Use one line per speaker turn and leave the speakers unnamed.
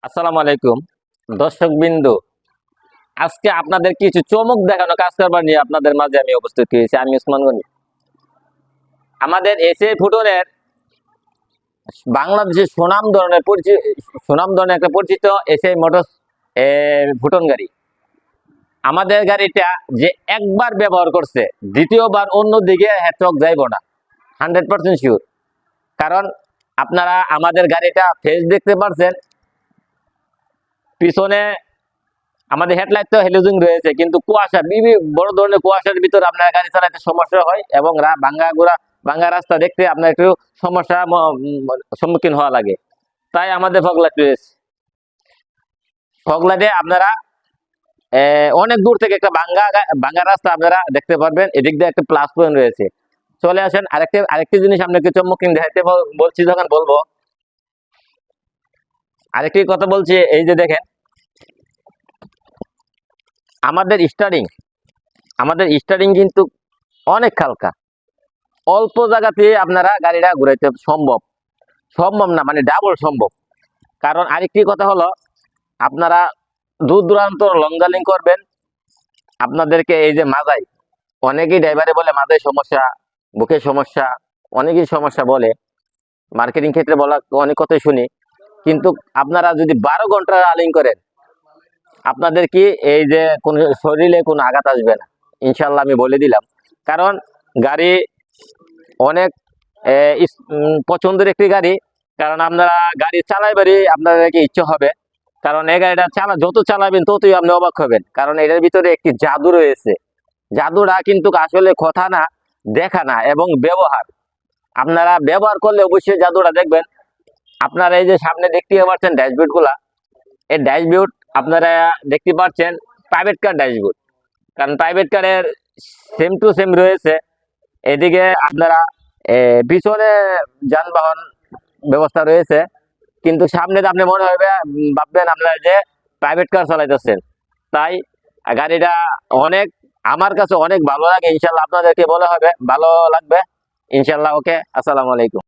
আসসালামু আলাইকুম দর্শক বিন্দু। আজকে আপনাদের কিছু চমক দেখানো কাজ করবার নিয়ে আপনাদের মাঝে আমি উপস্থিত হয়েছি। আমি উসমান গনি। আমাদের এসএ ফুটনের বাংলাদেশের সুনাম ধরনের একটা পরিচিত এসএ মোটরস ফুটন গাড়ি। আমাদের গাড়িটা যে একবার ব্যবহার করছে, দ্বিতীয়বার অন্য দিকে চোখ যাইব না, 100% শিওর। কারণ আপনারা আমাদের গাড়িটা ফেস দেখতে পারছেন, পিছনে আমাদের হেডলাইট তো হেলোজিং রয়েছে, কিন্তু কুয়াশা বড় ধরনের কুয়াশার ভিতরে আপনার গাড়ি চালাতে সমস্যা হয় এবং ভাঙ্গা রাস্তা দেখতে আপনার একটু সমস্যা সম্মুখীন হওয়া লাগে। তাই আমাদের ফগলাইটে আপনারা অনেক দূর থেকে একটা ভাঙ্গা রাস্তা আপনারা দেখতে পারবেন। এদিক দিয়ে একটা প্লাস পয়েন্ট রয়েছে। চলে আসেন আরেকটি জিনিস আপনাকে সম্মুখীন দেখাতে বলছি, যখন বলবো আরেকটি কথা বলছি। এই যে দেখেন, আমাদের স্টারিং কিন্তু অনেক হালকা। অল্প জায়গাতে আপনারা গাড়িটা ঘুরাইতে সম্ভব না, মানে ডাবল সম্ভব। কারণ আরেকটি কথা হলো, আপনারা দূর দূরান্ত লং জার্নি করবেন, আপনাদেরকে এই যে মাজায়, অনেকেই ড্রাইভারে বলে মাজায় সমস্যা, বুকের সমস্যা, অনেকেই সমস্যা বলে। মার্কেটিং ক্ষেত্রে বলা অনেক কথাই শুনি। কিন্তু আপনারা যদি 12 ঘন্টা রানিং করেন, আপনাদের কি এই যে কোনো শরীরে কোনো আঘাত আসবে না, ইনশাল্লাহ আমি বলে দিলাম। কারণ গাড়ি অনেক পছন্দের একটি গাড়ি। কারণ আপনারা গাড়ি চালাইবারই আপনাদেরকে ইচ্ছে হবে। কারণ এই গাড়িটা যত চালাবেন ততই আপনি অবাক হবেন। কারণ এটার ভিতরে একটি জাদু রয়েছে। জাদুটা কিন্তু আসলে কথা না, দেখা না, এবং ব্যবহার। আপনারা ব্যবহার করলে অবশ্যই জাদুটা দেখবেন। আপনারা এই যে সামনে দেখতে পাচ্ছেন ড্যাশবোর্ড গুলা, এই ড্যাশবোর্ড আপনারা দেখতে পাচ্ছেন প্রাইভেট কার ড্যাশবোর্ড। কারণ প্রাইভেট কারের সেম টু সেম রয়েছে। এদিকে আপনারা পিছনে যানবাহন ব্যবস্থা রয়েছে, কিন্তু সামনে আপনি মনে হবে ভাববেন আপনারা যে প্রাইভেট কার চালাইতেছেন। তাই গাড়িটা অনেক, আমার কাছে অনেক ভালো লাগে। ইনশাল্লাহ আপনাদেরকে ভালো লাগবে ইনশাল্লাহ। ওকে, আসসালামু আলাইকুম।